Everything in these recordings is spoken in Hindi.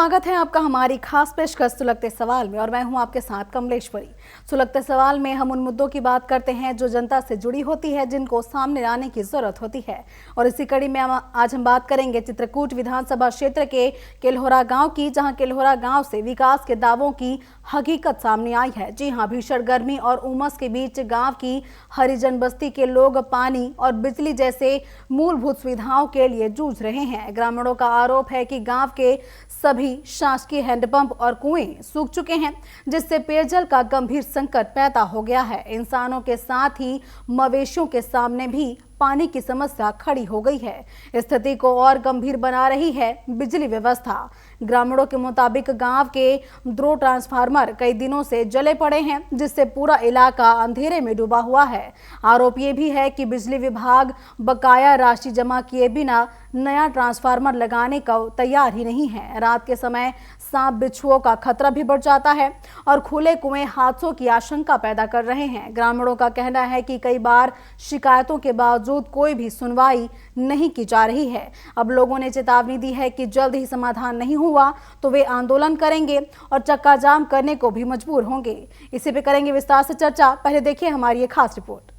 स्वागत है आपका हमारी खास पेशकश सुलगते सवाल में और मैं हूं आपके साथ कमलेश्वरी। सुलगते सवाल में हम उन मुद्दों की बात करते हैं जो जनता से जुड़ी होती है, जिनको सामने लाने की जरूरत होती है। और इसी कड़ी में आज हम बात करेंगे चित्रकूट विधानसभा क्षेत्र के केल्होरा गांव की, जहां केल्होरा गांव से विकास के दावों की हकीकत सामने आई है। जी हां, भीषण गर्मी और उमस के बीच गाँव की हरिजन बस्ती के लोग पानी और बिजली जैसे मूलभूत सुविधाओं के लिए जूझ रहे हैं। ग्रामीणों का आरोप है कि गाँव के सभी शासकीय हैंडपंप और कुएं सूख चुके हैं, जिससे पेयजल का गंभीर संकट पैदा हो गया है। इंसानों के साथ ही मवेशियों के सामने भी पानी की समस्या खड़ी हो गई है। स्थिति को और गंभीर बना रही है बिजली व्यवस्था। ग्रामीणों के मुताबिक गांव के 2 ट्रांसफार्मर कई दिनों से जले पड़े हैं, जिससे पूरा इलाका अंधेरे में डूबा हुआ है। आरोप ये भी है कि बिजली विभाग बकाया राशि जमा किए बिना नया ट्रांसफार्मर लगाने का तैयार ही नहीं है। रात के समय सांप बिच्छुओं का खतरा भी बढ़ जाता है और खुले कुएं हादसों की आशंका पैदा कर रहे हैं। ग्रामीणों का कहना है कि कई बार शिकायतों के बावजूद कोई भी सुनवाई नहीं की जा रही है। अब लोगों ने चेतावनी दी है कि जल्द ही समाधान नहीं हुआ तो वे आंदोलन करेंगे और चक्का जाम करने को भी मजबूर होंगे। इसी पे करेंगे विस्तार से चर्चा। पहले देखिए हमारी ये खास रिपोर्ट।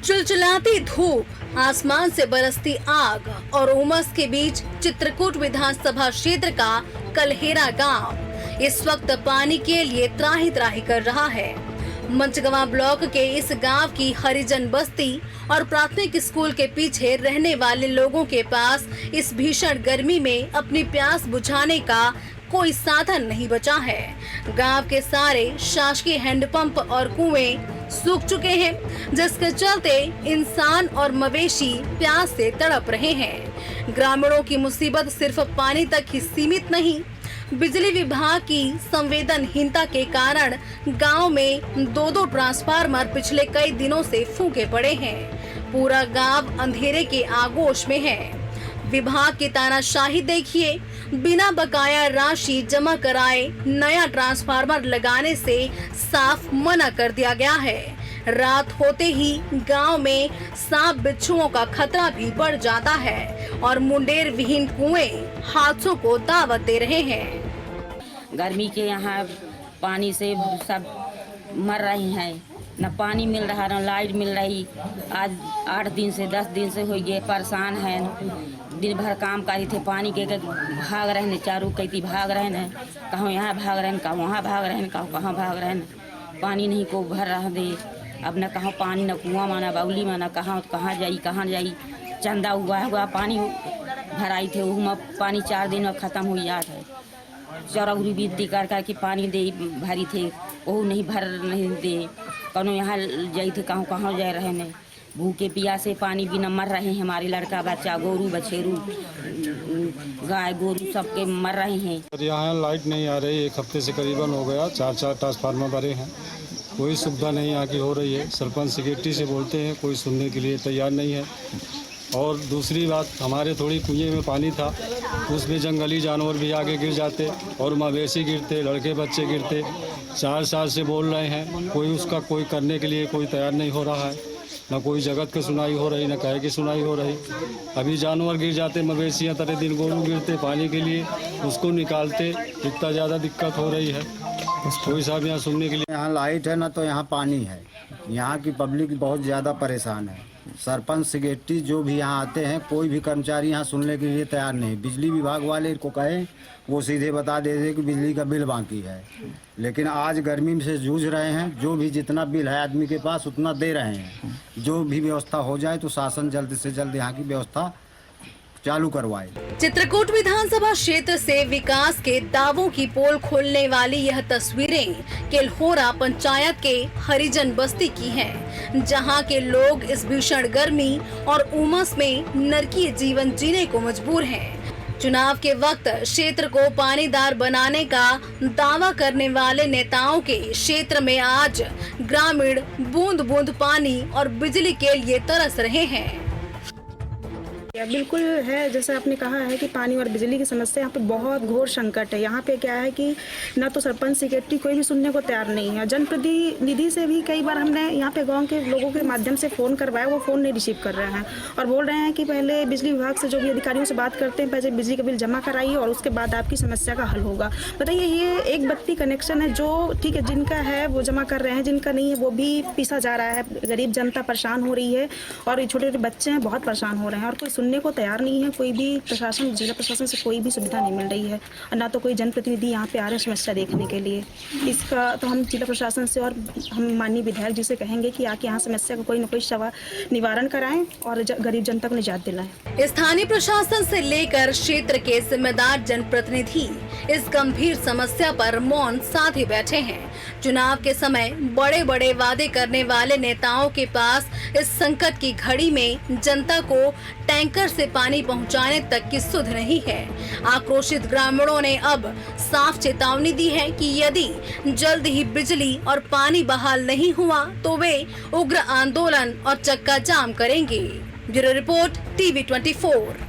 चिलचिलाती धूप, आसमान से बरसती आग और उमस के बीच चित्रकूट विधानसभा क्षेत्र का कल्हेरा गांव इस वक्त पानी के लिए त्राही त्राही कर रहा है। मंचगवा ब्लॉक के इस गांव की हरिजन बस्ती और प्राथमिक स्कूल के पीछे रहने वाले लोगों के पास इस भीषण गर्मी में अपनी प्यास बुझाने का कोई साधन नहीं बचा है। गांव के सारे शासकीय हैंडपंप और कुएं सूख चुके हैं, जिसके चलते इंसान और मवेशी प्यास से तड़प रहे हैं। ग्रामीणों की मुसीबत सिर्फ पानी तक ही सीमित नहीं, बिजली विभाग की संवेदनहीनता के कारण गांव में 2 ट्रांसफार्मर पिछले कई दिनों से फूके पड़े हैं। पूरा गांव अंधेरे के आगोश में है। विभाग की तानाशाही देखिए, बिना बकाया राशि जमा कराए नया ट्रांसफार्मर लगाने से साफ मना कर दिया गया है। रात होते ही गांव में सांप बिच्छुओं का खतरा भी बढ़ जाता है और मुंडेर विहीन कुएं हादसों को दावत दे रहे हैं। गर्मी के यहाँ पानी से सब मर रही हैं, न पानी मिल रहा न लाइट मिल रही। आज 8 दिन से 10 दिन से हो गए, परेशान हैं। दिन भर काम करी थे, पानी के भाग रहे हैं, चारों कैती भाग रहे हैं, कहाँ यहाँ भाग रहे हैं, कहाँ वहाँ भाग रहे हैं, कहाँ भाग रहे हैं। पानी नहीं को भर रहा दे, अब न कहाँ पानी न कुआं माना बाउली माना, कहाँ कहाँ जाई। चंदा हुआ पानी भराई थे, वो पानी 4 दिन में ख़त्म हो जाता है। चौरागुरी बीती कर पानी दे भरी थे, वो नहीं भर नहीं दे। कौनो यहाँ जाई थे, कहाँ जा रहे हैं। भूखे पियासे पानी बिना मर रहे हैं। हमारे लड़का बच्चा, गोरू बछेरू, गाय गोरू सबके मर रहे हैं। यहाँ लाइट नहीं आ रही, 1 हफ्ते से करीबन हो गया। 4 ट्रांसफार्मर भरे हैं, कोई सुविधा नहीं यहाँ की हो रही है। सरपंच सेक्रेटरी से बोलते हैं, कोई सुनने के लिए तैयार नहीं है। और दूसरी बात, हमारे थोड़ी कुएं में पानी था, उसमें जंगली जानवर भी आगे गिर जाते और मवेशी गिरते, लड़के बच्चे गिरते। 4 साल से बोल रहे हैं, कोई करने के लिए कोई तैयार नहीं हो रहा है। न कोई जगत की सुनाई हो रही, न कहे की सुनाई हो रही। अभी जानवर गिर जाते, मवेशियाँ तरह दिन गोरू गिरते पानी के लिए, उसको निकालते, इतना ज़्यादा दिक्कत हो रही है। कोई साहब यहाँ सुनने के लिए। यहाँ लाइट है ना तो यहाँ पानी है। यहाँ की पब्लिक बहुत ज़्यादा परेशान है। सरपंच सेक्रेटरी जो भी यहाँ आते हैं, कोई भी कर्मचारी यहाँ सुनने के लिए तैयार नहीं। बिजली विभाग वाले को कहें, वो सीधे बता देते कि बिजली का बिल बाकी है। लेकिन आज गर्मी से जूझ रहे हैं, जो भी जितना बिल है आदमी के पास उतना दे रहे हैं। जो भी व्यवस्था हो जाए तो शासन जल्द से जल्द यहाँ की व्यवस्था चालू करवाए। चित्रकूट विधानसभा क्षेत्र से विकास के दावों की पोल खोलने वाली यह तस्वीरें केल्होरा पंचायत के हरिजन बस्ती की हैं, जहां के लोग इस भीषण गर्मी और उमस में नरकीय जीवन जीने को मजबूर हैं। चुनाव के वक्त क्षेत्र को पानीदार बनाने का दावा करने वाले नेताओं के क्षेत्र में आज ग्रामीण बूंद बूंद पानी और बिजली के लिए तरस रहे हैं। बिल्कुल है, जैसे आपने कहा है कि पानी और बिजली की समस्या यहाँ पे बहुत घोर संकट है। यहाँ पे क्या है कि ना तो सरपंच सेक्रेटरी कोई भी सुनने को तैयार नहीं है। जनप्रतिनिधि से भी कई बार हमने यहाँ पे गांव के लोगों के माध्यम से फ़ोन करवाया, वो फ़ोन नहीं रिसीव कर रहे हैं और बोल रहे हैं कि पहले बिजली विभाग से जो भी अधिकारियों से बात करते हैं, पहले बिजली का बिल जमा कराइए और उसके बाद आपकी समस्या का हल होगा। बताइए, ये एक बत्ती कनेक्शन है जो ठीक है जिनका है वो जमा कर रहे हैं, जिनका नहीं है वो भी पीसा जा रहा है। गरीब जनता परेशान हो रही है और छोटे छोटे बच्चे हैं बहुत परेशान हो रहे हैं और कोई सुनने को तैयार नहीं है। कोई भी प्रशासन, जिला प्रशासन से कोई भी सुविधा नहीं मिल रही है और ना तो कोई जनप्रतिनिधि यहाँ पे आ रहे हैं समस्या देखने के लिए। इसका तो हम जिला प्रशासन से और हम माननीय विधायक जी से कहेंगे कि आके यहाँ समस्या का कोई ना कोई निवारण कराएं और गरीब जनता को निजात दिलाएं। स्थानीय प्रशासन से लेकर क्षेत्र के जिम्मेदार जनप्रतिनिधि इस गंभीर समस्या पर मौन साधे बैठे हैं। चुनाव के समय बड़े बड़े वादे करने वाले नेताओं के पास इस संकट की घड़ी में जनता को टैंकर से पानी पहुंचाने तक की सुध नहीं है। आक्रोशित ग्रामीणों ने अब साफ चेतावनी दी है कि यदि जल्द ही बिजली और पानी बहाल नहीं हुआ तो वे उग्र आंदोलन और चक्का जाम करेंगे। Bureau report TV 24।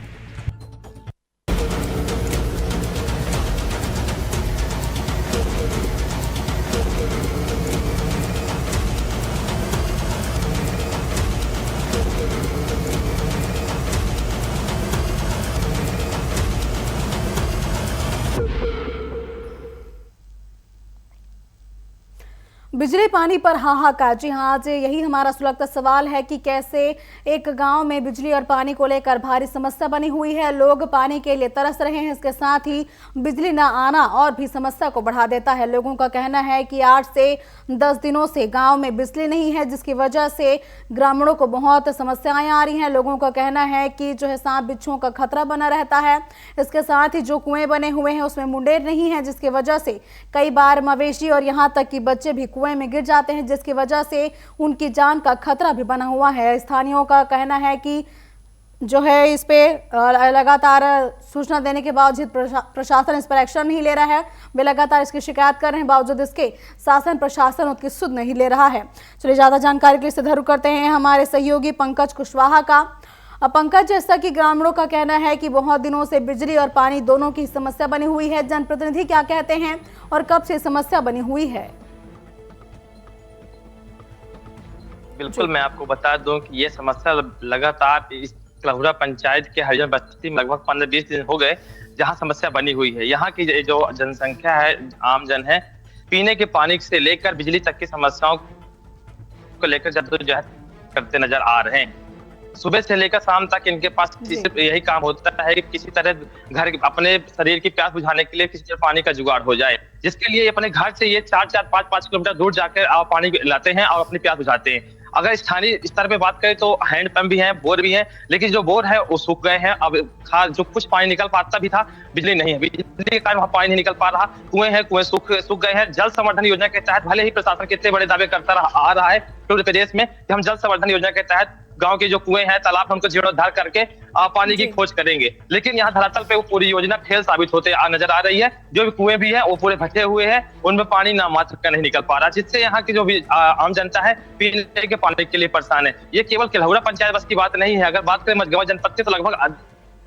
बिजली पानी पर हाहाकार। जी हाँ, आज यही हमारा सुलगता सवाल है कि कैसे एक गांव में बिजली और पानी को लेकर भारी समस्या बनी हुई है। लोग पानी के लिए तरस रहे हैं, इसके साथ ही बिजली न आना और भी समस्या को बढ़ा देता है। लोगों का कहना है कि 8 से 10 दिनों से गांव में बिजली नहीं है, जिसकी वजह से ग्रामीणों को बहुत समस्याएं आ रही हैं। लोगों का कहना है कि जो है सांप बिच्छुओं का खतरा बना रहता है। इसके साथ ही जो कुएं बने हुए हैं उसमें मुंडेर नहीं है, जिसकी वजह से कई बार मवेशी और यहाँ तक कि बच्चे भी कुएं में गिर जाते हैं, जिसकी वजह से उनकी जान का खतरा भी बना हुआ है। स्थानीयों का कहना है कि जो है इस पे लगातार सूचना देने के बावजूद प्रशासन इस पर एक्शन नहीं ले रहा है। वे लगातार इसकी शिकायत कर रहे हैं, बावजूद इसके शासन प्रशासन उसकी सुध नहीं ले रहा है। चलिए ज्यादा जानकारी के लिए सीधा रुख करते हैं हमारे सहयोगी पंकज कुशवाहा का। पंकज, जैसा कि ग्रामीणों का कहना है कि बहुत दिनों से बिजली और पानी दोनों की समस्या बनी हुई है, जनप्रतिनिधि क्या कहते हैं और कब से समस्या बनी हुई है? बिल्कुल, मैं आपको बता दूं कि ये समस्या लगातार इस कलहुरा पंचायत के हरिजन बस्ती में लगभग 15-20 दिन हो गए जहां समस्या बनी हुई है। यहाँ की जो जनसंख्या है, आम जन है, पीने के पानी से लेकर बिजली तक की समस्याओं को लेकर जद्दोजहद करते नजर आ रहे हैं। सुबह से लेकर शाम तक इनके पास सिर्फ यही काम होता है कि किसी तरह घर अपने शरीर की प्यास बुझाने के लिए किसी तरह पानी का जुगाड़ हो जाए, जिसके लिए अपने घर से ये 4-4, 5-5 किलोमीटर दूर जाकर पानी लाते हैं और अपनी प्यास बुझाते हैं। अगर स्थानीय स्तर पे बात करें तो हैंडपंप भी हैं, बोर भी हैं, लेकिन जो बोर है वो सूख गए हैं। अब जो कुछ पानी निकल पाता भी था, बिजली नहीं है, बिजली के कारण वहाँ पानी नहीं निकल पा रहा। कुएं हैं, कुएं सूख गए हैं। जल संवर्धन योजना के तहत भले ही प्रशासन कितने बड़े दावे करता आ रहा है पूरे प्रदेश में कि हम जल संवर्धन योजना के तहत गांव के जो कुएं हैं, तालाब, उनको जीर्णोद्धार करके पानी की खोज करेंगे, लेकिन यहाँ धरातल पे वो पूरी योजना फेल साबित होते नजर आ रही है। जो भी कुएं भी है वो पूरे भटे हुए हैं, उनमें पानी ना मात्र का नहीं निकल पा रहा, जिससे यहाँ की जो भी आम जनता है पीने के पानी के लिए परेशान है। ये केवल कलहुरा पंचायत बस की बात नहीं है। अगर बात करें मझगवां जनपद की तो लगभग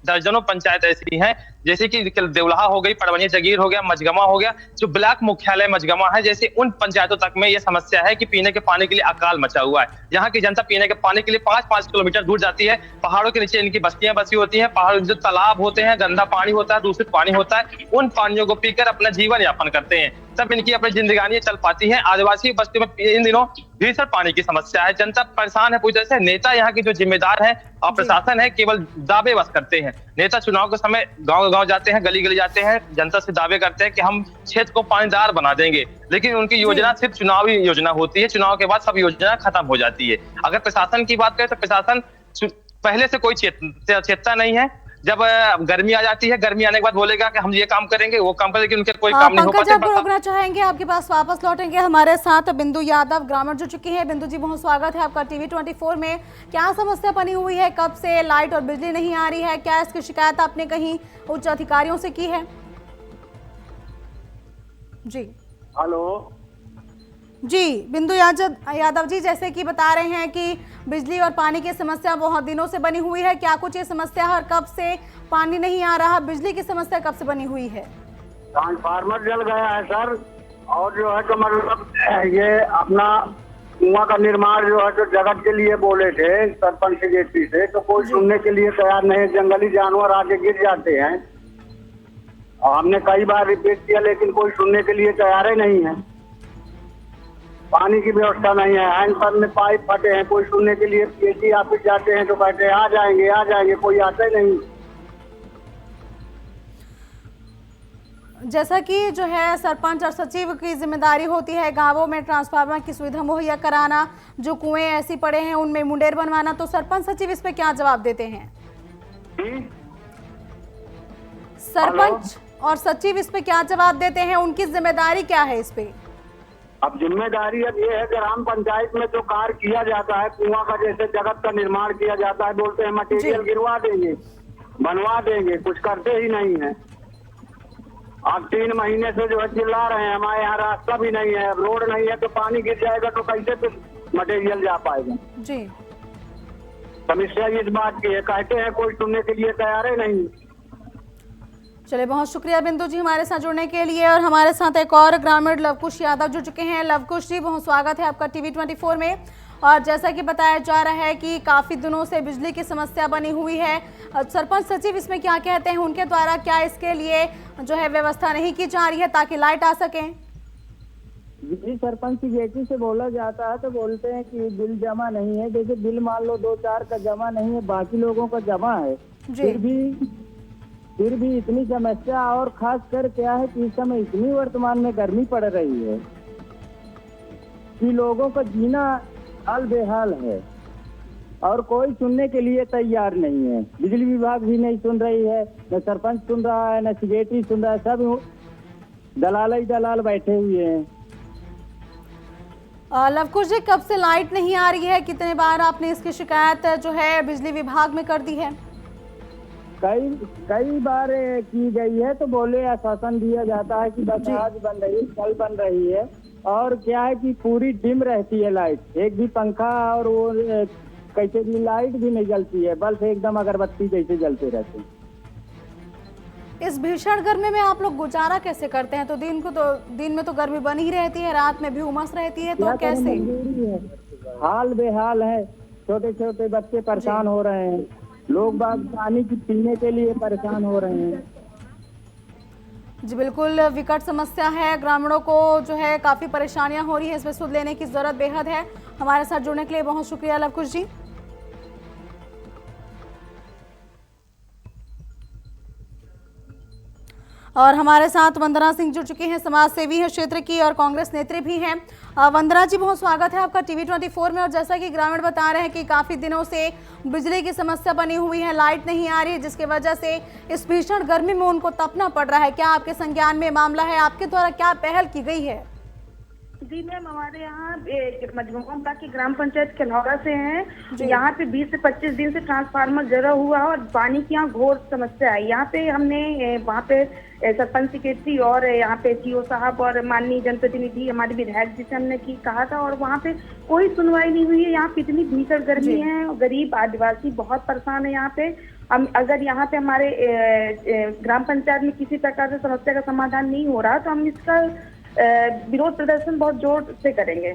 दर्जनों पंचायत ऐसी हैं, जैसे कि देवलाहा हो गई, पड़वनी जगीर हो गया, मझगमा हो गया, जो ब्लॉक मुख्यालय मझगमा है, जैसे उन पंचायतों तक में ये समस्या है कि पीने के पानी के लिए अकाल मचा हुआ है। यहाँ की जनता पीने के पानी के लिए 5-5 किलोमीटर दूर जाती है। पहाड़ों के नीचे इनकी बस्तियां बसी होती हैं। पहाड़ जो तालाब होते हैं, गंदा पानी होता है, दूषित पानी होता है, उन पानियों को पीकर अपना जीवन यापन करते हैं, तब इनकी अपनी जिंदगानी चल पाती है। आदिवासी बस्ती में इन दिनों भीषण पानी की समस्या है, जनता परेशान है पूरी तरह से। नेता यहाँ के जो जिम्मेदार है और प्रशासन है केवल दावे बस करते हैं। नेता चुनाव के समय गांव जाते हैं, गली गली जाते हैं, जनता से दावे करते हैं कि हम क्षेत्र को पानीदार बना देंगे, लेकिन उनकी योजना सिर्फ चुनावी योजना होती है। चुनाव के बाद सब योजना खत्म हो जाती है। अगर प्रशासन की बात करें तो प्रशासन पहले से कोई चेतता नहीं है। जब गर्मी आ जाती है, गर्मी आने के बाद बोलेगा कि हम ये काम करेंगे, वो काम करेंगे, उनके कोई काम नहीं हो पाता। पंकज, रोकना चाहेंगे, आपके पास वापस लौटेंगे। हमारे साथ बिंदु यादव ग्रामीण जुड़ चुकी हैं। बिंदु जी, बहुत स्वागत है आपका टीवी 24 में। क्या समस्या बनी हुई है? कब से लाइट और बिजली नहीं आ रही है? क्या इसकी शिकायत आपने कहीं उच्च अधिकारियों से की है? जी हेलो, जी बिंदु यादव जी, जैसे कि बता रहे हैं कि बिजली और पानी की समस्या बहुत दिनों से बनी हुई है, क्या कुछ ये समस्या है और कब से पानी नहीं आ रहा, बिजली की समस्या कब से बनी हुई है? ट्रांसफार्मर जल गया है सर, और जो है तो मतलब ये अपना कुआं का निर्माण जो है तो जगत के लिए बोले थे सरपंच सेक्रेटरी से, तो कोई सुनने के लिए तैयार नहीं। जंगली जानवर आके गिर जाते हैं और हमने कई बार रिपीट किया लेकिन कोई सुनने के लिए तैयार ही नहीं है। पानी की व्यवस्था नहीं है, हैंडपंप में पाइप फटे हैं, कोई सुनने के लिए पीएचई ऑफिस जाते हैं तो कहते हैं आ जाएंगे, कोई आता ही नहीं। जैसा कि जो है सरपंच और सचिव की जिम्मेदारी होती है गांवों में ट्रांसफार्मर की सुविधा मुहैया कराना, जो कुएं ऐसी पड़े हैं उनमें मुंडेर बनवाना, तो सरपंच सचिव इस पे क्या जवाब देते हैं? सरपंच और सचिव इस पे क्या जवाब देते हैं, उनकी जिम्मेदारी क्या है इस पे? अब जिम्मेदारी अब ये है ग्राम पंचायत में जो कार्य किया जाता है, कुआं का जैसे जगत का निर्माण किया जाता है, बोलते हैं मटेरियल गिरवा देंगे, बनवा देंगे, कुछ करते ही नहीं है। अब 3 महीने से जो है चिल्ला रहे हैं, हमारे यहाँ रास्ता भी नहीं है, रोड नहीं है, तो पानी गिर जाएगा तो कैसे फिर मटेरियल जा पाएगा? जी समस्या इस बात की है, कहते हैं कोई सुनने के लिए तैयार है नहीं। चलिए, बहुत शुक्रिया बिंदु जी हमारे साथ जुड़ने के लिए। और हमारे साथ एक और ग्रामीण लवकुश यादव जुड़ चुके हैं। लवकुश जी, बहुत स्वागत है आपका टीवी 24 में। और जैसा कि बताया जा रहा है कि काफ़ी दिनों से बिजली की समस्या बनी हुई है, सरपंच सचिव इसमें क्या कहते हैं, उनके द्वारा क्या इसके लिए जो है व्यवस्था नहीं की जा रही है ताकि लाइट आ सके? जी, सरपंच की बेटी से बोला जाता है तो बोलते हैं कि बिल जमा नहीं है। जैसे बिल मान लो 2-4 का जमा नहीं है, बाकी लोगों का जमा है, फिर भी इतनी समस्या। और खास कर क्या है कि इस समय इतनी वर्तमान में गर्मी पड़ रही है कि लोगों का जीना हाल बेहाल है और कोई सुनने के लिए तैयार नहीं है। बिजली विभाग भी नहीं सुन रही है, न सरपंच सुन रहा है, न सेक्रेटरी सुन रहा है, सब दलाल ही दलाल बैठे हुए हैं। लवकुश जी, कब से लाइट नहीं आ रही है, कितने बार आपने इसकी शिकायत जो है बिजली विभाग में कर दी है? कई बार की गई है, तो बोले आश्वासन दिया जाता है कि बस आज बन रही है, कल बन रही है। और क्या है कि पूरी डिम रहती है लाइट, एक भी पंखा और वो कैसे भी लाइट भी नहीं जलती है, बल्ब एकदम अगरबत्ती जैसे जलते रहते हैं। इस भीषण गर्मी में आप लोग गुजारा कैसे करते हैं? तो दिन में तो गर्मी बनी ही रहती है, रात में भी उमस रहती है, तो कैसे? हाल बेहाल है, छोटे छोटे बच्चे परेशान हो रहे हैं, लोग बाग पानी की पीने के लिए परेशान हो रहे हैं। जी बिल्कुल, विकट समस्या है, ग्रामीणों को जो है काफ़ी परेशानियां हो रही है, इसमें सुध लेने की ज़रूरत बेहद है। हमारे साथ जुड़ने के लिए बहुत शुक्रिया लवकुश जी। और हमारे साथ वंदना सिंह जुड़ चुकी हैं, समाज सेवी है क्षेत्र की और कांग्रेस नेत्री भी हैं। वंदना जी, बहुत स्वागत है आपका टीवी 24 में। और जैसा कि ग्रामीण बता रहे हैं कि काफ़ी दिनों से बिजली की समस्या बनी हुई है, लाइट नहीं आ रही है, जिसकी वजह से इस भीषण गर्मी में उनको तपना पड़ रहा है। क्या आपके संज्ञान में मामला है, आपके द्वारा क्या पहल की गई है? जी मैम, हमारे यहाँ मजमूआ की ग्राम पंचायत खनौरा से हैं। यहाँ पे 20 से 25 दिन से ट्रांसफार्मर जला हुआ है और पानी की यहाँ घोर समस्या है। यहाँ पे हमने वहाँ पे सरपंच सेक्रेटरी और यहाँ पे सीओ साहब और माननीय जनप्रतिनिधि हमारे विधायक जी से हमने कहा था, और वहाँ पे कोई सुनवाई नहीं हुई है। यहाँ पे इतनी भीषण गर्मी है, गरीब आदिवासी बहुत परेशान है। यहाँ पे हम अगर यहाँ पे हमारे ग्राम पंचायत में किसी प्रकार से समस्या का समाधान नहीं हो रहा तो हम इसका विरोध प्रदर्शन बहुत जोर से करेंगे।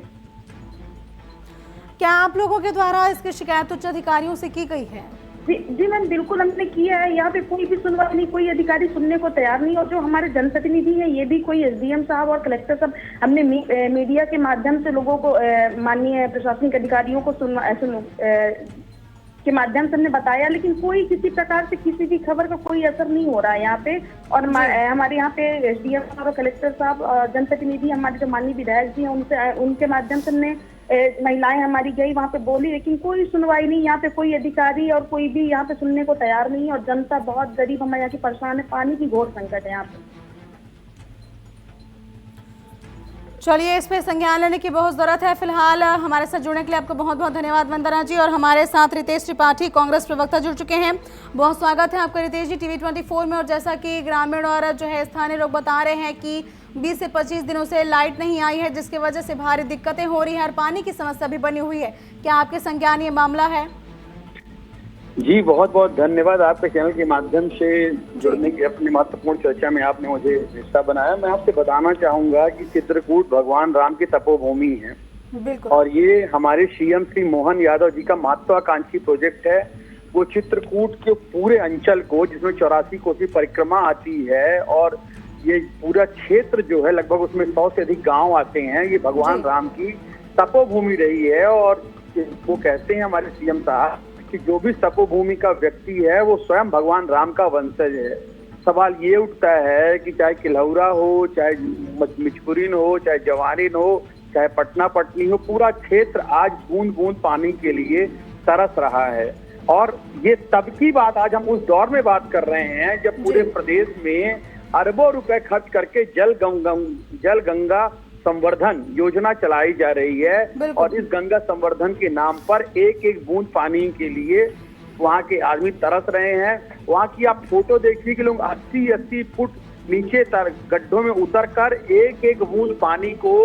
क्या आप लोगों के द्वारा इसकी शिकायत उच्च अधिकारियों से की गई है? जी मैम, बिल्कुल हमने किया है। यहाँ पे कोई भी सुनवाई नहीं, कोई अधिकारी सुनने को तैयार नहीं। और जो हमारे जनप्रतिनिधि हैं, ये भी कोई एसडीएम साहब और कलेक्टर साहब, हमने मीडिया के माध्यम से लोगों को, माननीय प्रशासनिक अधिकारियों को के माध्यम से हमने बताया, लेकिन कोई किसी प्रकार से किसी भी खबर का कोई असर नहीं हो रहा है यहाँ पे। और हमारे यहाँ पे एसडीएम साहब और कलेक्टर साहब और जनप्रतिनिधि हमारे जो माननीय विधायक जी हैं, उनके माध्यम से हमने महिलाएं हमारी गई वहाँ पे बोली, लेकिन कोई सुनवाई नहीं। यहाँ पे कोई अधिकारी और कोई भी यहाँ पे सुनने को तैयार नहीं है। और जनता बहुत गरीब हमारे यहाँ की परेशान है, पानी की घोर संकट है यहाँ पे। चलिए, इस पे संज्ञान लेने की बहुत ज़रूरत है। फिलहाल हमारे साथ जुड़ने के लिए आपको बहुत बहुत धन्यवाद वंदना जी। और हमारे साथ रितेश त्रिपाठी कांग्रेस प्रवक्ता जुड़ चुके हैं। बहुत स्वागत है आपका रितेश जी टीवी 24 में। और जैसा कि ग्रामीण और जो है स्थानीय लोग बता रहे हैं कि 20 से 25 दिनों से लाइट नहीं आई है, जिसकी वजह से भारी दिक्कतें हो रही हैं और पानी की समस्या भी बनी हुई है। क्या आपके संज्ञान ये मामला है? जी बहुत बहुत धन्यवाद आपके चैनल के माध्यम से जुड़ने की, अपनी महत्वपूर्ण चर्चा में आपने मुझे हिस्सा बनाया। मैं आपसे बताना चाहूंगा कि चित्रकूट भगवान राम की तपोभूमि है। बिल्कुल। और ये हमारे सीएम श्री मोहन यादव जी का महत्वाकांक्षी प्रोजेक्ट है। वो चित्रकूट के पूरे अंचल को, जिसमें 84 कोसी परिक्रमा आती है, और ये पूरा क्षेत्र जो है लगभग उसमें 100 से अधिक गांव आते हैं, ये भगवान राम की तपोभूमि रही है। और वो कहते हैं हमारे सीएम साहब कि जो भी तपोभूमि का व्यक्ति है वो स्वयं भगवान राम का वंशज है। सवाल ये उठता है कि चाहे किलौरा हो, चाहे मिचकुरिन हो, चाहे जवारिन हो, चाहे पटना पटनी हो, पूरा क्षेत्र आज बूंद बूंद पानी के लिए तरस रहा है। और ये तब की बात, आज हम उस दौर में बात कर रहे हैं जब पूरे प्रदेश में अरबों रुपए खर्च करके जल गंगा संवर्धन योजना चलाई जा रही है। और इस गंगा संवर्धन के नाम पर एक एक बूंद पानी के लिए वहाँ के आदमी तरस रहे हैं। वहाँ की आप फोटो देखिए कि लोग 80-80 फुट नीचे गड्ढों में उतरकर एक एक बूंद पानी को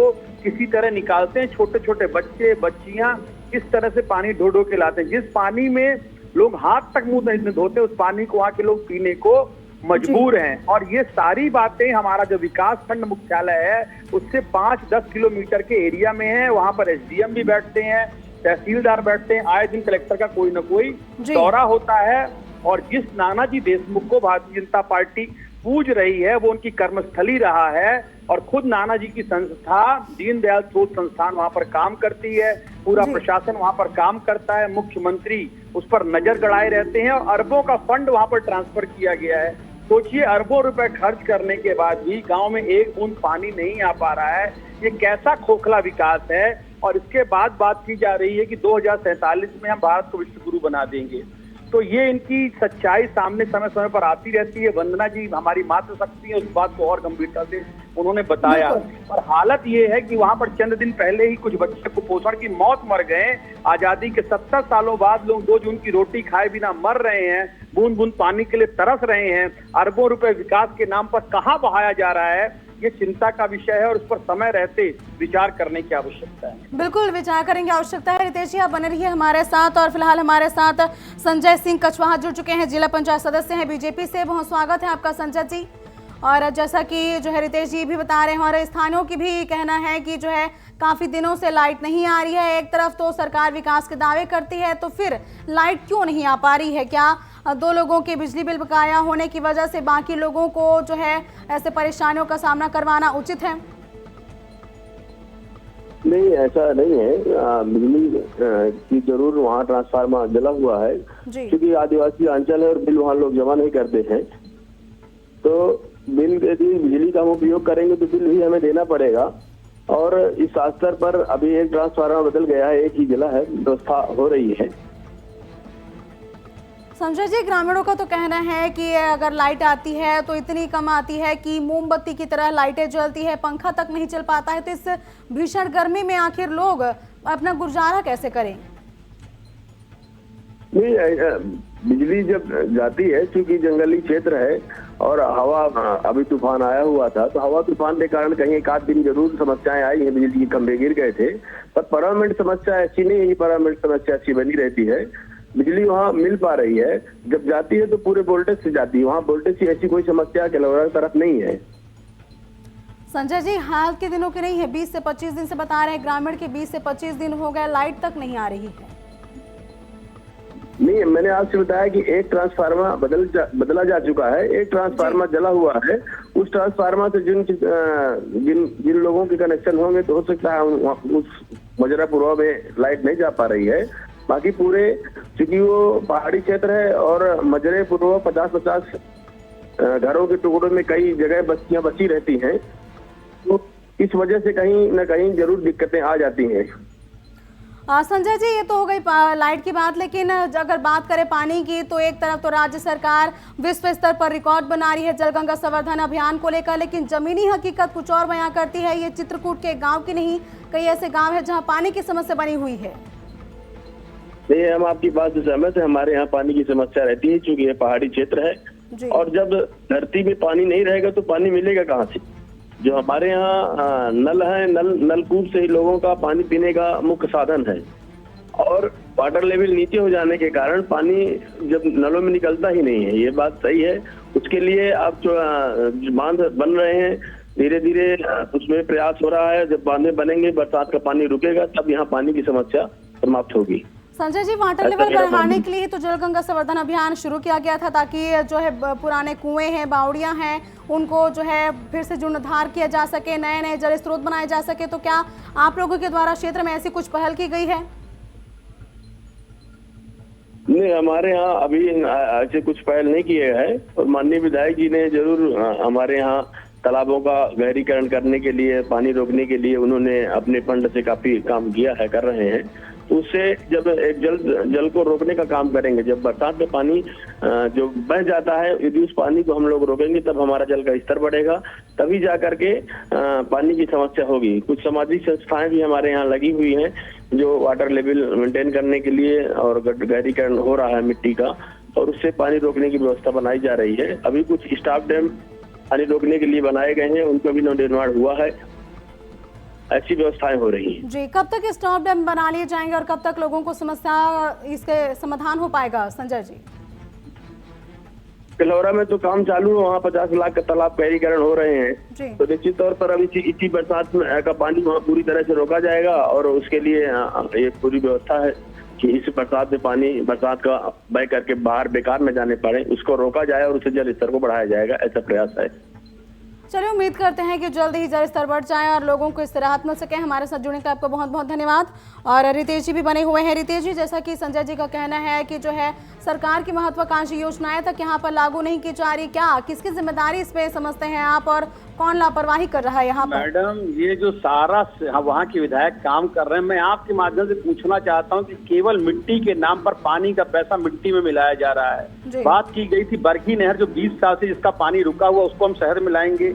किसी तरह निकालते हैं। छोटे छोटे बच्चे बच्चियां इस तरह से पानी ढो ढो के लाते हैं। जिस पानी में लोग हाथ तक मुंह नहीं धोते, उस पानी को वहाँ के लोग पीने को मजबूर हैं। और ये सारी बातें हमारा जो विकास खंड मुख्यालय है उससे 5-10 किलोमीटर के एरिया में है। वहाँ पर एसडीएम भी बैठते हैं, तहसीलदार बैठते हैं, आए दिन कलेक्टर का कोई न कोई दौरा होता है। और जिस नानाजी देशमुख को भारतीय जनता पार्टी पूज रही है वो उनकी कर्मस्थली रहा है। और खुद नानाजी की संस्था दीनदयाल शोध संस्थान वहाँ पर काम करती है, पूरा प्रशासन वहाँ पर काम करता है, मुख्यमंत्री उस पर नजर गड़ाए रहते हैं और अरबों का फंड वहाँ पर ट्रांसफर किया गया है। सोचिए, अरबों रुपए खर्च करने के बाद भी गांव में एक बूंद पानी नहीं आ पा रहा है। ये कैसा खोखला विकास है। और इसके बाद बात की जा रही है कि 2047 में हम भारत को विश्व गुरु बना देंगे। तो ये इनकी सच्चाई सामने समय समय पर आती रहती है। वंदना जी हमारी मातृशक्ति है, उस बात को और गंभीरता से उन्होंने बताया। और हालत ये है कि वहाँ पर चंद दिन पहले ही कुछ बच्चे कुपोषण की मौत मर गए। आजादी के 70 सालों बाद लोग 2 जून की रोटी खाए बिना मर रहे हैं, बूंद बूंद पानी के लिए तरस रहे हैं। अरबों रुपए विकास के नाम पर कहाँ बहाया जा रहा है, ये चिंता का विषय है और उस पर समय रहते विचार करने की आवश्यकता है। बिल्कुल विचार करेंगे, आवश्यकता है। रितेश जी आप बने रहिए हमारे साथ। और फिलहाल हमारे साथ संजय सिंह कछवाहा जुड़ चुके हैं, जिला पंचायत सदस्य हैं बीजेपी से। बहुत स्वागत है आपका संजय जी। और जैसा कि जो है रितेश जी भी बता रहे हैं और स्थानीयों की भी कहना है कि जो है काफ़ी दिनों से लाइट नहीं आ रही है। एक तरफ तो सरकार विकास के दावे करती है, तो फिर लाइट क्यों नहीं आ पा रही है? क्या 2 लोगों के बिजली बिल बकाया होने की वजह से बाकी लोगों को जो है ऐसे परेशानियों का सामना करवाना उचित है? नहीं, ऐसा नहीं है। बिजली की जरूर वहाँ ट्रांसफार्मर जला हुआ है, क्योंकि आदिवासी अंचल है और बिल वहाँ लोग जमा नहीं करते हैं। तो बिल, यदि बिजली का हम उपयोग करेंगे तो बिल भी हमें देना पड़ेगा। और इस स्तर पर अभी एक ट्रांसफार्मर बदल गया है, एक ही जला है, व्यवस्था हो रही है। संजय जी, ग्रामीणों का तो कहना है कि अगर लाइट आती है तो इतनी कम आती है कि मोमबत्ती की तरह लाइटें जलती है, पंखा तक नहीं चल पाता है। तो इस भीषण गर्मी में आखिर लोग अपना गुजारा कैसे करें? नहीं, बिजली जब जाती है, क्योंकि जंगली क्षेत्र है और हवा, अभी तूफान आया हुआ था, तो हवा तूफान के कारण कहीं 1 दिन जरूर समस्याएं आई हैं, बिजली के खंभे गिर गए थे। पर परमानेंट समस्या ऐसी नहीं है, परमानेंट समस्या ऐसी बनी रहती है। बिजली वहाँ मिल पा रही है, जब जाती है तो पूरे वोल्टेज से जाती है। वहाँ वोल्टेज की ऐसी कोई समस्या किलौरा की तरफ नहीं है। संजय जी, हाल के दिनों की नहीं है, 20 से 25 दिन से बता रहे हैं ग्रामीण के, 20 से 25 दिन हो गए, लाइट तक नहीं आ रही है। नहीं, मैंने आपसे बताया कि एक ट्रांसफार्मर बदला जा चुका है, एक ट्रांसफार्मर जला हुआ है। उस ट्रांसफार्मर से जिन लोगों के कनेक्शन होंगे तो हो सकता है उस मजरापुरा में लाइट नहीं जा पा रही है। बाकी पूरे, क्योंकि वो पहाड़ी क्षेत्र है और मजरेपुरा 50-50 घरों के टुकड़ों में कई जगह बस्तियां बची रहती हैं, तो इस वजह से कहीं न कहीं जरूर दिक्कतें आ जाती हैं। संजय जी, ये तो हो गई लाइट की बात, लेकिन अगर बात करें पानी की तो एक तरफ तो राज्य सरकार विश्व स्तर पर रिकॉर्ड बना रही है जलगंगा संवर्धन अभियान को लेकर, लेकिन जमीनी हकीकत कुछ और बयां करती है। ये चित्रकूट के गांव की नहीं, कई ऐसे गांव है जहां पानी की समस्या बनी हुई है। नहीं, हम आपकी बात से सहमत है। हमारे यहाँ पानी की समस्या रहती है, क्योंकि ये पहाड़ी क्षेत्र है और जब धरती में पानी नहीं रहेगा तो पानी मिलेगा कहाँ से? जो हमारे यहाँ नल है, नलकूप से ही लोगों का पानी पीने का मुख्य साधन है, और वाटर लेवल नीचे हो जाने के कारण पानी जब नलों में निकलता ही नहीं है। ये बात सही है। उसके लिए अब जो बांध बन रहे हैं, धीरे धीरे उसमें प्रयास हो रहा है। जब बांधे बनेंगे, बरसात का पानी रुकेगा, तब यहाँ पानी की समस्या समाप्त होगी। संजय जी, वाटर लेवल बढ़ाने के लिए तो जल गंगा संवर्धन अभियान शुरू किया गया था, ताकि जो है पुराने कुएं हैं, बावड़ियां हैं, उनको जो है फिर से जीर्णोद्धार किया जा सके, नए नए जल स्रोत बनाए जा सके। तो क्या आप लोगों के द्वारा क्षेत्र में ऐसी कुछ पहल की गई है? नहीं, हमारे यहाँ अभी ऐसे कुछ पहल नहीं किए हैं, और माननीय विधायक जी ने जरूर हमारे यहाँ तालाबों का गहरीकरण करने के लिए, पानी रोकने के लिए उन्होंने अपने फंड से काफी काम किया है, कर रहे हैं। उससे जब एक जल को रोकने का काम करेंगे, जब बरसात में पानी जो बह जाता है, यदि उस पानी को हम लोग रोकेंगे तब हमारा जल का स्तर बढ़ेगा, तभी जा करके पानी की समस्या होगी। कुछ सामाजिक संस्थाएं भी हमारे यहाँ लगी हुई हैं जो वाटर लेवल मेंटेन करने के लिए, और गहरीकरण हो रहा है मिट्टी का, और उससे पानी रोकने की व्यवस्था बनाई जा रही है। अभी कुछ स्टॉप डैम पानी रोकने के लिए बनाए गए हैं, उनका भी नवनिर्माण हुआ है। ऐसी व्यवस्थाएं हो रही हैं। जी, कब तक स्टॉप डैम बना लिए जाएंगे और कब तक लोगों को समस्या इसके समाधान हो पाएगा संजय जी? कलौरा में तो काम चालू है, वहाँ 50 लाख का तालाब गहरीकरण हो रहे हैं। जी। तो निश्चित तौर पर अभी इसी बरसात का पानी वहाँ पूरी तरह से रोका जाएगा, और उसके लिए एक पूरी व्यवस्था है कि इस बरसात में पानी बरसात का बह करके बाहर बेकार न जाने पाए, उसको रोका जाए और उससे जल स्तर को बढ़ाया जाएगा। ऐसा प्रयास है। चलिए, उम्मीद करते हैं कि जल्द ही जल स्तर बढ़ जाए और लोगों को इससे राहत मिल सके। हमारे साथ जुड़ने का आपको बहुत बहुत धन्यवाद। और रितेश जी भी बने हुए हैं। रितेश जी, जैसा कि संजय जी का कहना है कि जो है सरकार की महत्वाकांक्षी योजनाएं तक यहाँ पर लागू नहीं की जा रही, क्या किसकी जिम्मेदारी इस पे समझते हैं आप, और कौन लापरवाही कर रहा है यहाँ पर? मैडम, ये जो सारा वहाँ के विधायक काम कर रहे हैं, मैं आपके माध्यम से पूछना चाहता हूँ कि केवल मिट्टी के नाम पर पानी का पैसा मिट्टी में मिलाया जा रहा है। बात की गई थी बरगी नहर जो 20 साल से जिसका पानी रुका हुआ, उसको हम शहर में लाएंगे।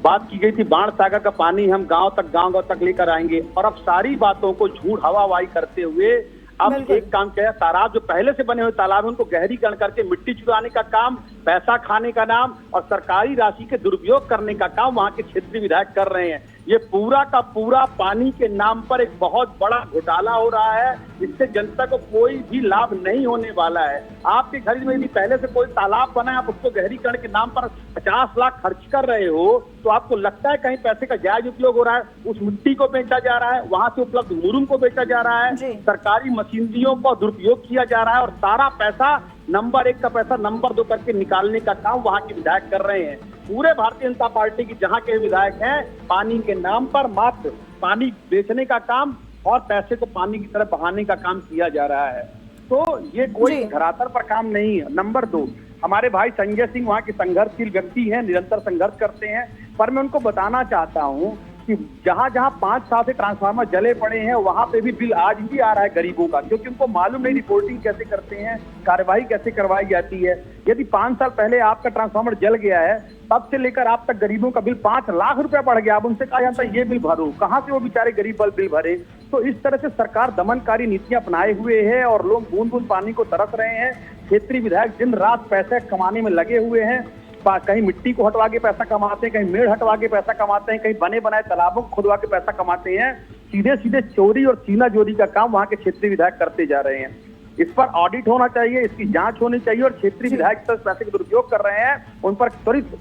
बात की गई थी बाण सागर का पानी हम गांव तक लेकर आएंगे, और अब सारी बातों को झूठ हवावाही करते हुए अब एक काम किया, तालाब जो पहले से बने हुए तालाब उनको गहरीकरण करके मिट्टी चुराने का काम, पैसा खाने का नाम और सरकारी राशि के दुरुपयोग करने का काम वहाँ के क्षेत्रीय विधायक कर रहे हैं। ये पूरा का पूरा पानी के नाम पर एक बहुत बड़ा घोटाला हो रहा है। इससे जनता को कोई भी लाभ नहीं होने वाला है। आपके घर में यदि पहले से कोई तालाब बना है, आप उसको गहरीकरण के नाम पर 50 लाख खर्च कर रहे हो, तो आपको लगता है कहीं पैसे का जायज उपयोग हो रहा है? उस मिट्टी को बेचा जा रहा है, वहां से उपलब्ध मुरुम को बेचा जा रहा है, सरकारी मशीनरियों का दुरुपयोग किया जा रहा है, और सारा पैसा नंबर 1 का पैसा नंबर 2 करके निकालने का काम वहाँ के विधायक कर रहे हैं। पूरे भारतीय जनता पार्टी की जहाँ के विधायक हैं, पानी के नाम पर मात्र पानी बेचने का काम और पैसे को पानी की तरफ बहाने का काम किया जा रहा है। तो ये कोई धरातल पर काम नहीं है। नंबर 2, हमारे भाई संजय सिंह वहाँ के संघर्षशील व्यक्ति हैं, निरंतर संघर्ष करते हैं, पर मैं उनको बताना चाहता हूँ कि जहां जहां 5 साल से ट्रांसफार्मर जले पड़े हैं, वहां पे भी बिल आज भी आ रहा है गरीबों का, क्योंकि उनको मालूम नहीं रिपोर्टिंग कैसे करते हैं, कार्यवाही कैसे करवाई जाती है। यदि 5 साल पहले आपका ट्रांसफार्मर जल गया है, तब से लेकर आप तक गरीबों का बिल 5 लाख रुपया बढ़ गया। अब उनसे कहा जाता है ये बिल भरो, कहाँ से वो बेचारे गरीब बिल भरे? तो इस तरह से सरकार दमनकारी नीतियां अपनाए हुए है और लोग बूंद बूंद पानी को तरस रहे हैं। क्षेत्रीय विधायक दिन रात पैसे कमाने में लगे हुए हैं, कहीं मिट्टी को हटवा के पैसा कमाते हैं, कहीं मेड़ हटवा के पैसा कमाते हैं, कहीं बने बनाए तालाबों को खुदवा के पैसा कमाते हैं। सीधे सीधे चोरी और सीना चोरी का काम वहाँ के क्षेत्रीय विधायक करते जा रहे हैं। इस पर ऑडिट होना चाहिए, इसकी जांच होनी चाहिए, और क्षेत्रीय विधायक पैसे का दुरुपयोग कर रहे हैं उन पर त्वरित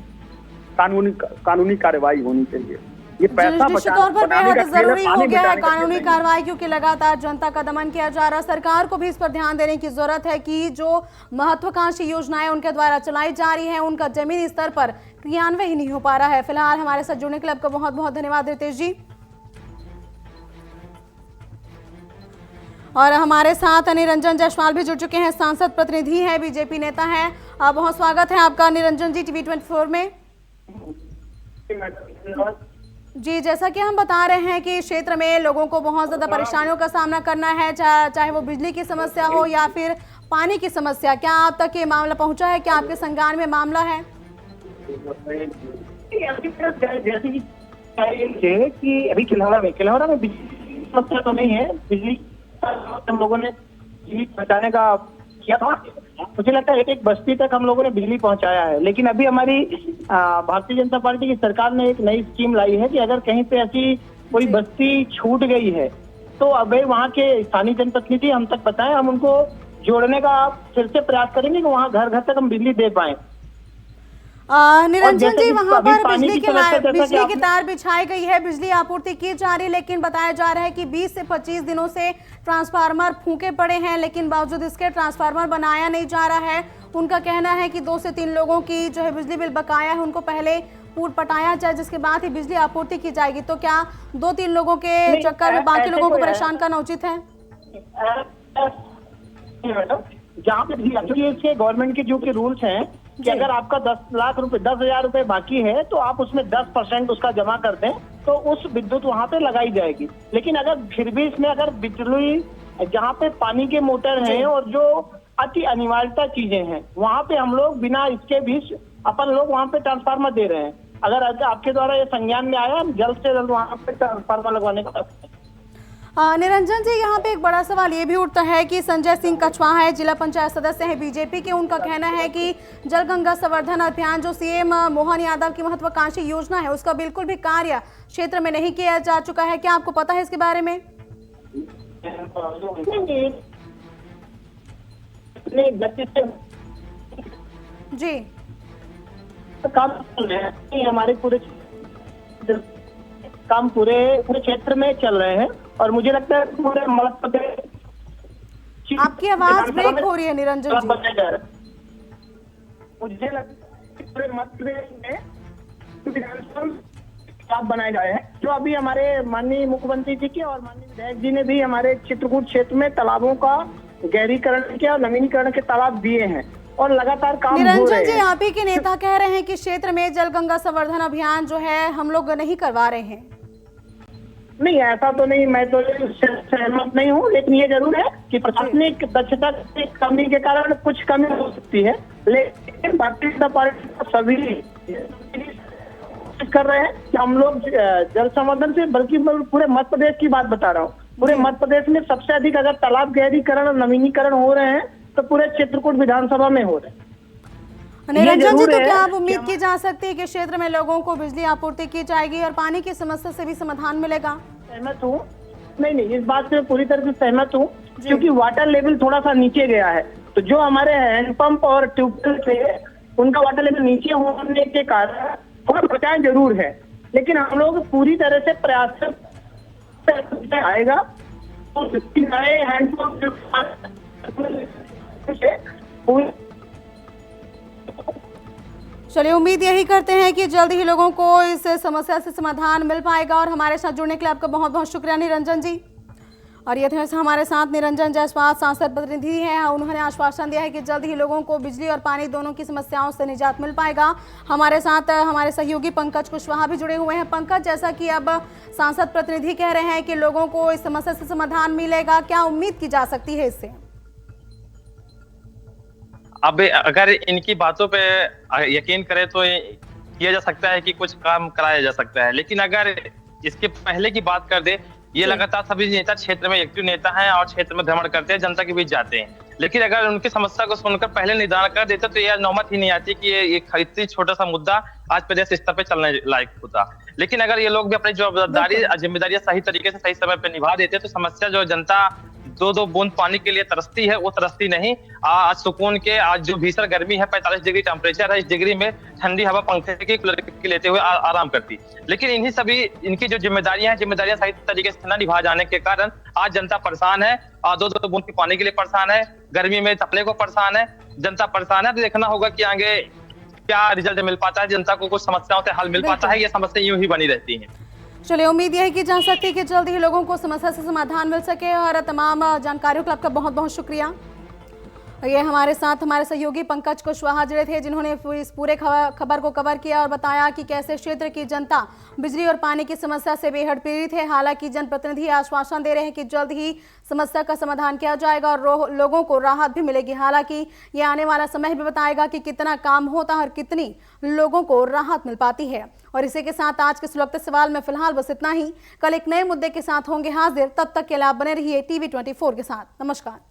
कानूनी कार्रवाई होनी चाहिए। ये पैसा निश्चित तौर पर बेहद जरूरी हो गया है कानूनी कार्रवाई, क्योंकि लगातार जनता का दमन किया जा रहा है। सरकार को भी इस पर ध्यान देने की जरूरत है कि जो महत्वाकांक्षी योजनाएं उनके द्वारा चलाई जा रही हैं, उनका जमीनी स्तर पर क्रियान्वयन ही नहीं हो पा रहा है। फिलहाल हमारे साथ जुड़ने के लिए आपका बहुत बहुत धन्यवाद रितेश जी। और हमारे साथ निरंजन जायसवाल भी जुड़ चुके हैं, सांसद प्रतिनिधि है, बीजेपी नेता है। बहुत स्वागत है आपका निरंजन जी TV 24 में। जी, जैसा कि हम बता रहे हैं कि क्षेत्र में लोगों को बहुत ज़्यादा परेशानियों का सामना करना है, चाहे वो बिजली की समस्या हो या फिर पानी की समस्या। क्या आप तक ये मामला पहुंचा है? क्या आपके संज्ञान में मामला है? कि अभी खिलौरा में बिजली समस्या तो नहीं है। बिजली हम लोगों ने बिजली पहुँचाने का किया था, मुझे लगता है एक बस्ती तक हम लोगों ने बिजली पहुंचाया है। लेकिन अभी हमारी भारतीय जनता पार्टी की सरकार ने एक नई स्कीम लाई है कि अगर कहीं पे ऐसी कोई बस्ती छूट गई है तो अब वहाँ के स्थानीय जनप्रतिनिधि हम तक बताएं, हम उनको जोड़ने का फिर से प्रयास करेंगे कि वहाँ घर घर तक हम बिजली दे पाए। निरंजन जी, वहां पर पानी बिजली की की तार बिछाई गई है, बिजली आपूर्ति की जा रही है, लेकिन बताया जा रहा है कि 20 से 25 दिनों से ट्रांसफार्मर फूके पड़े हैं, लेकिन बावजूद इसके ट्रांसफार्मर बनाया नहीं जा रहा है। उनका कहना है कि 2 से 3 लोगों की जो है बिजली बिल बकाया है, उनको पहले पूर्व पटाया जाए, जिसके बाद ही बिजली आपूर्ति की जाएगी। तो क्या 2-3 लोगों के चक्कर में बाकी लोगों को परेशान करना उचित है? जहाँ पे इसके गवर्नमेंट के जो के रूल्स हैं कि अगर आपका 10,00,000 रुपए बाकी है तो आप उसमें 10% उसका जमा कर दें तो उस विद्युत वहाँ पे लगाई जाएगी। लेकिन अगर फिर भी इसमें अगर बिजली जहाँ पे पानी के मोटर हैं और जो अति अनिवार्यता चीजें हैं वहाँ पे हम लोग बिना इसके भी अपन लोग वहाँ पे ट्रांसफार्मर दे रहे हैं। अगर आपके द्वारा ये संज्ञान में आया, जल्द से जल्द वहाँ पे ट्रांसफार्मर लगवाने का। निरंजन जी, यहाँ पे एक बड़ा सवाल ये भी उठता है कि संजय सिंह कछवाहा है, जिला पंचायत सदस्य हैं बीजेपी के। उनका कहना है कि जल गंगा संवर्धन अभियान जो सीएम मोहन यादव की महत्वाकांक्षी योजना है, उसका बिल्कुल भी कार्य क्षेत्र में नहीं किया जा चुका है। क्या आपको पता है इसके बारे में? जी, हमारे काम पूरे क्षेत्र में चल रहे हैं और मुझे लगता है पूरे मध्य प्रदेश। आपकी आवाज ब्रेक हो रही है निरंजन जी। मुझे लगता है पूरे मध्य प्रदेश में बनाए जा रहे हैं, जो अभी हमारे माननीय मुख्यमंत्री जी के और माननीय विधायक जी ने भी हमारे चित्रकूट क्षेत्र में तालाबों का गहरीकरण किया और नवीनीकरण के तालाब दिए हैं और लगातार काम हो रहे हैं। निरंजन जी, आप ही के नेता कह रहे हैं कि क्षेत्र में जल गंगा संवर्धन अभियान जो है हम लोग नहीं करवा रहे हैं। नहीं, ऐसा तो नहीं, मैं तो सहमत नहीं हूँ, लेकिन ये जरूर है कि प्रशासनिक दक्षता की कमी के कारण कुछ कमी हो सकती है। लेकिन भारतीय जनता पार्टी सभी कर रहे हैं कि हम लोग जल संवर्धन से, बल्कि पूरे मध्य प्रदेश की बात बता रहा हूँ, पूरे मध्य प्रदेश में सबसे अधिक अगर तालाब गहरीकरण और नवीनीकरण हो रहे हैं तो पूरे चित्रकूट विधानसभा में हो रहे हैं। निरंजन जी, तो क्या आप उम्मीद की जा सकती है कि क्षेत्र में लोगों को बिजली आपूर्ति की जाएगी और पानी की समस्या से भी समाधान मिलेगा? सहमत हूँ, नहीं, इस बात से पूरी तरह से सहमत हूँ, क्योंकि वाटर लेवल थोड़ा सा नीचे गया है। तो जो हमारे हैंडपंप और ट्यूबवेल थे उनका वाटर लेवल नीचे होने के कारण थोड़ा बचाव जरूर है, लेकिन हम लोग पूरी तरह से प्रयास आएगा तो नए हैंडपंप चलिए, उम्मीद यही करते हैं कि जल्द ही लोगों को इस समस्या से समाधान मिल पाएगा। और हमारे साथ जुड़ने के लिए आपका बहुत बहुत शुक्रिया निरंजन जी। और ये थे हमारे साथ निरंजन जायसवाल, सांसद प्रतिनिधि हैं। उन्होंने आश्वासन दिया है कि जल्द ही लोगों को बिजली और पानी दोनों की समस्याओं से निजात मिल पाएगा। हमारे साथ हमारे सहयोगी पंकज कुशवाहा भी जुड़े हुए हैं। पंकज, जैसा कि अब सांसद प्रतिनिधि कह रहे हैं कि लोगों को इस समस्या से समाधान मिलेगा, क्या उम्मीद की जा सकती है इससे? अब अगर इनकी बातों पे यकीन करें तो किया जा सकता है कि कुछ काम कराया जा सकता है, लेकिन अगर इसके पहले की बात कर दे, ये लगातार सभी नेता क्षेत्र में एक्टिव नेता हैं और क्षेत्र में भ्रमण करते हैं, जनता के बीच जाते हैं। लेकिन अगर उनकी समस्या को सुनकर पहले निदान कर देते तो यह नौबत ही नहीं आती कि ये इतनी छोटा सा मुद्दा आज प्रदेश स्तर पे चलने लायक होता। लेकिन अगर ये लोग भी अपनी जिम्मेदारियां सही तरीके से सही समय पे निभा देते तो समस्या जो जनता 2-2 बूंद पानी के लिए तरसती है वो तरसती नहीं। आज सुकून के, आज जो भीषण गर्मी है, 45 डिग्री टेम्परेचर है, इस डिग्री में ठंडी हवा पंखे की लेते हुए आराम करती। लेकिन इनकी जो जिम्मेदारियां सही तरीके से न निभा जाने के कारण आज जनता परेशान है, 2-2 बूंद की पानी के लिए परेशान है, गर्मी में तपने को परेशान है, जनता परेशान है। तो देखना होगा कि आगे क्या रिजल्ट मिल पाता है, जनता को कुछ समस्याओं से हल मिल पाता है, ये समस्या यूं ही बनी रहती है। चलिए, उम्मीद यह की जा सकती है कि जल्द ही लोगों को समस्या से समाधान मिल सके। और तमाम जानकारियों के लिए आपका बहुत बहुत शुक्रिया। ये हमारे साथ हमारे सहयोगी पंकज कुशवाहा जुड़े थे, जिन्होंने इस पूरे खबर को कवर किया और बताया कि कैसे क्षेत्र की जनता बिजली और पानी की समस्या से बेहद पीड़ित है। हालांकि जनप्रतिनिधि आश्वासन दे रहे हैं कि जल्द ही समस्या का समाधान किया जाएगा और लोगों को राहत भी मिलेगी। हालांकि ये आने वाला समय भी बताएगा कि कितना काम होता है और कितनी लोगों को राहत मिल पाती है। और इसी के साथ आज के सुलगते सवाल में फिलहाल बस इतना ही। कल एक नए मुद्दे के साथ होंगे हाजिर, तब तक के लिए आप बने रहिए TV24 के साथ। नमस्कार।